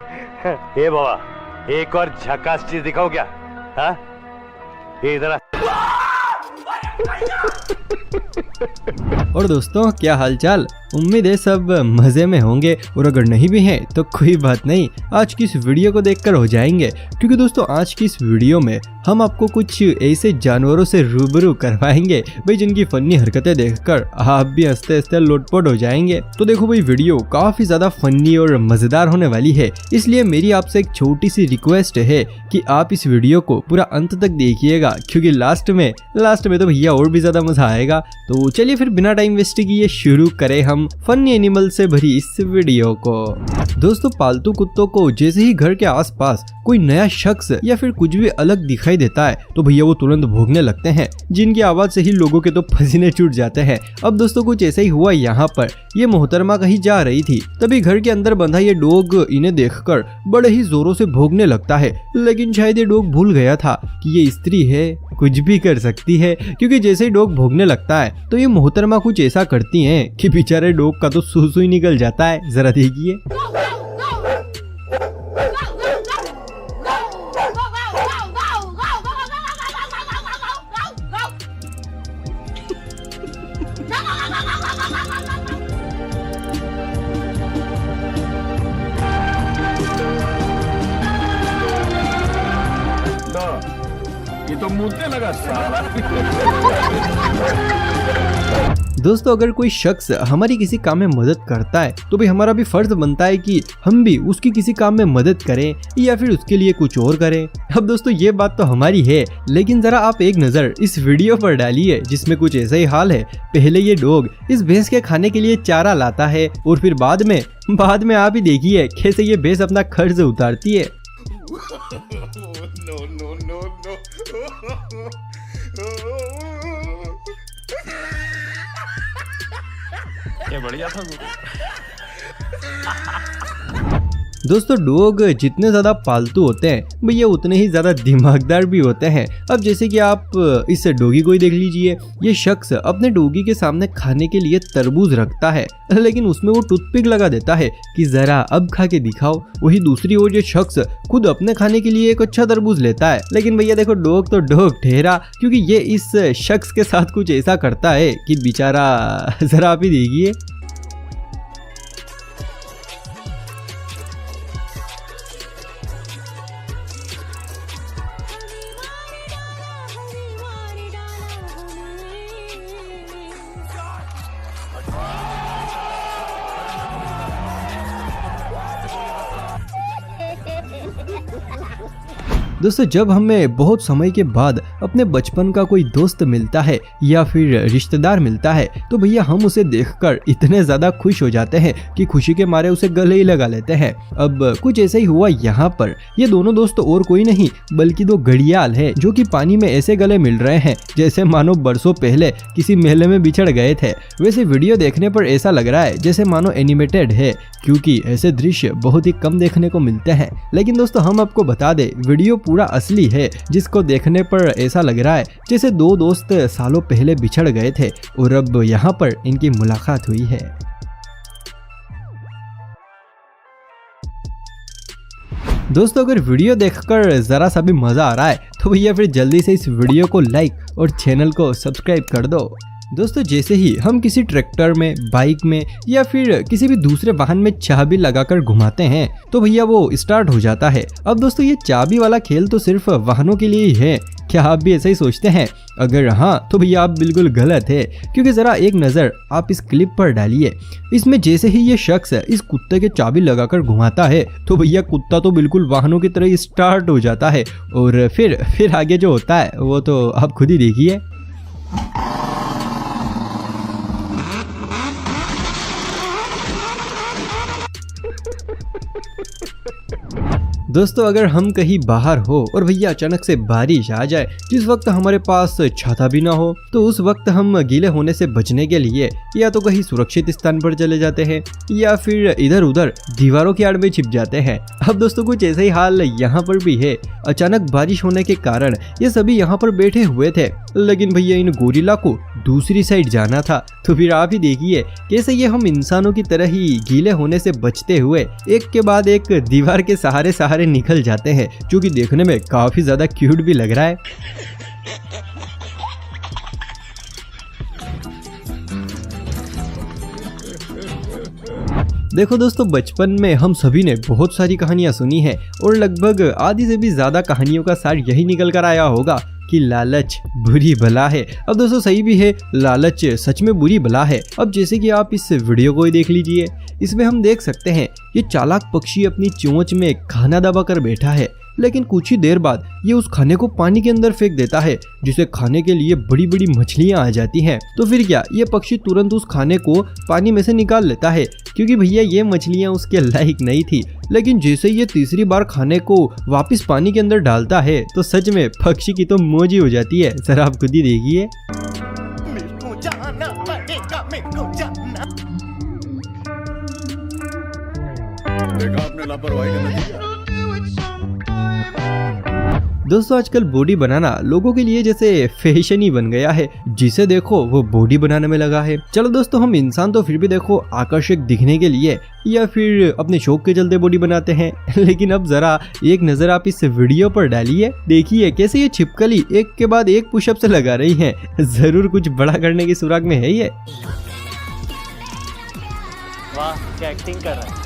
ए बाबा, एक और झकास चीज दिखाओ क्या? हाँ, ये इधर। और दोस्तों, क्या हालचाल? उम्मीद है सब मजे में होंगे, और अगर नहीं भी हैं तो कोई बात नहीं, आज की इस वीडियो को देखकर हो जाएंगे। क्योंकि दोस्तों, आज की इस वीडियो में हम आपको कुछ ऐसे जानवरों से रूबरू करवाएंगे भाई, जिनकी फनी हरकतें देखकर आप भी हंसते हंसते लोटपोट हो जाएंगे। तो देखो भाई, वीडियो काफी ज्यादा फनी और मजेदार होने वाली है, इसलिए मेरी आपसे एक छोटी सी रिक्वेस्ट है कि आप इस वीडियो को पूरा अंत तक देखिएगा, क्योंकि लास्ट में तो भैया और भी ज्यादा मजा आएगा। तो चलिए फिर बिना टाइम वेस्ट किए शुरू करें हम फनी एनिमल से भरी इस वीडियो को। दोस्तों, पालतू कुत्तों को जैसे ही घर के आसपास कोई नया शख्स या फिर कुछ भी अलग दिखाई देता है तो भैया वो तुरंत भौंकने लगते हैं, जिनकी आवाज से ही लोगों के तो पसीने छूट जाते हैं। अब दोस्तों, कुछ ऐसा ही हुआ यहाँ पर। ये मोहतरमा कहीं जा रही थी, तभी घर के अंदर बंधा ये डॉग इन्हें देखकर बड़े ही जोरों से भौंकने लगता है। लेकिन शायद ये डॉग भूल गया था कि ये स्त्री है, कुछ भी कर सकती है, क्योंकि जैसे ही डॉग भौंकने लगता है तो ये मोहतरमा कुछ ऐसा करती हैं कि बेचारे डॉग का तो सूसू ही निकल जाता है। जरा देखिए। ये तो मुझे लगा साला। दोस्तों, अगर कोई शख्स हमारी किसी काम में मदद करता है तो भी हमारा भी फर्ज बनता है कि हम भी उसकी किसी काम में मदद करें या फिर उसके लिए कुछ और करें। अब दोस्तों, ये बात तो हमारी है, लेकिन जरा आप एक नजर इस वीडियो पर डालिए, जिसमें कुछ ऐसा ही हाल है। पहले ये डॉग इस भैंस के खाने के लिए चारा लाता है, और फिर बाद में आप ही देखिए कैसे ये भैंस अपना खर्च उतारती है। ये बढ़िया था। दोस्तों, डॉग जितने ज्यादा पालतू होते हैं भैया उतने ही ज्यादा दिमागदार भी होते हैं। अब जैसे कि आप इस डॉगी को ही देख लीजिए। ये शख्स अपने डॉगी के सामने खाने के लिए तरबूज रखता है, लेकिन उसमें वो टूथपिक लगा देता है कि जरा अब खा के दिखाओ। वही दूसरी ओर ये शख्स खुद अपने खाने के लिए एक अच्छा तरबूज लेता है, लेकिन भैया देखो, डॉग तो डॉग ठहरा, क्योंकि ये इस शख्स के साथ कुछ ऐसा करता है कि बेचारा, जरा आप ही देखिए। दोस्तों, जब हमें बहुत समय के बाद अपने बचपन का कोई दोस्त मिलता है या फिर रिश्तेदार मिलता है तो भैया हम उसे देखकर इतने ज्यादा खुश हो जाते हैं कि खुशी के मारे उसे गले ही लगा लेते हैं। अब कुछ ऐसा ही हुआ यहाँ पर। ये दोनों दोस्त और कोई नहीं बल्कि दो घड़ियाल है, जो कि पानी में ऐसे गले मिल रहे हैं जैसे मानो बरसों पहले किसी मेले में बिछड़ गए थे। वैसे वीडियो देखने पर ऐसा लग रहा है जैसे मानो एनिमेटेड है, क्योंकि ऐसे दृश्य बहुत ही कम देखने को मिलते हैं। लेकिन दोस्तों, हम आपको बता दें, वीडियो पूरा असली है, जिसको देखने पर ऐसा लग रहा है जैसे दो दोस्त सालों पहले बिछड़ गए थे और अब यहाँ पर इनकी मुलाकात हुई है। दोस्तों, अगर वीडियो देखकर जरा सा भी मजा आ रहा है तो भैया फिर जल्दी से इस वीडियो को लाइक और चैनल को सब्सक्राइब कर दो। दोस्तों, जैसे ही हम किसी ट्रैक्टर में, बाइक में या फिर किसी भी दूसरे वाहन में चाबी लगाकर घुमाते हैं तो भैया वो स्टार्ट हो जाता है। अब दोस्तों, ये चाबी वाला खेल तो सिर्फ वाहनों के लिए ही है। क्या आप भी ऐसा ही सोचते हैं? अगर हाँ तो भैया आप बिल्कुल गलत है, क्योंकि जरा एक नजर आप इस क्लिप पर डालिए। इसमें जैसे ही ये शख्स इस कुत्ते के चाबी लगाकर घुमाता है तो भैया कुत्ता तो बिल्कुल वाहनों की तरह स्टार्ट हो जाता है, और फिर आगे जो होता है वो तो आप खुद ही देखिए। दोस्तों, अगर हम कहीं बाहर हो और भैया अचानक से बारिश आ जाए, जिस वक्त हमारे पास छाता भी ना हो, तो उस वक्त हम गीले होने से बचने के लिए या तो कहीं सुरक्षित स्थान पर चले जाते हैं या फिर इधर उधर दीवारों की आड़ में छिप जाते हैं। अब दोस्तों, कुछ ऐसा ही हाल यहाँ पर भी है। अचानक बारिश होने के कारण ये सभी यहाँ पर बैठे हुए थे, लेकिन भैया इन गोरिल्ला को दूसरी साइड जाना था। तो फिर आप ही देखिए कैसे ये हम इंसानों की तरह ही गीले होने से बचते हुए एक के बाद एक दीवार के सहारे सहारे निकल जाते हैं, जो कि देखने में काफी ज्यादा क्यूट भी लग रहा है। देखो दोस्तों, बचपन में हम सभी ने बहुत सारी कहानियां सुनी हैं और लगभग आधी से भी ज्यादा कहानियों का सार यही निकल कर आया होगा कि लालच बुरी बला है। अब दोस्तों सही भी है, लालच सच में बुरी बला है। अब जैसे कि आप इस वीडियो को ही देख लीजिए, इसमें हम देख सकते हैं ये चालाक पक्षी अपनी चोंच में खाना दबा कर बैठा है, लेकिन कुछ ही देर बाद ये उस खाने को पानी के अंदर फेंक देता है, जिसे खाने के लिए बड़ी बड़ी मछलियां आ जाती हैं। तो फिर क्या, ये पक्षी तुरंत उस खाने को पानी में से निकाल लेता है, क्योंकि भैया ये मछलियां उसके लायक नहीं थी। लेकिन जैसे ये तीसरी बार खाने को वापस पानी के अंदर डालता है तो सच में पक्षी की तो मौज ही हो जाती है। सर आप खुद ही देखिए। देखा आपने लापरवाही का नतीजा। दोस्तों आजकल बॉडी बनाना लोगों के लिए जैसे फैशन ही बन गया है, जिसे देखो वो बॉडी बनाने में लगा है। चलो दोस्तों, हम इंसान तो फिर भी देखो आकर्षक दिखने के लिए या फिर अपने शौक के चलते बॉडी बनाते हैं, लेकिन अब जरा एक नजर आप इस वीडियो पर डालिए। देखिए कैसे ये छिपकली एक के बाद एक पुशअप से लगा रही है। जरूर कुछ बड़ा करने की सुराग में है ये। वाह क्या एक्टिंग कर रहा है।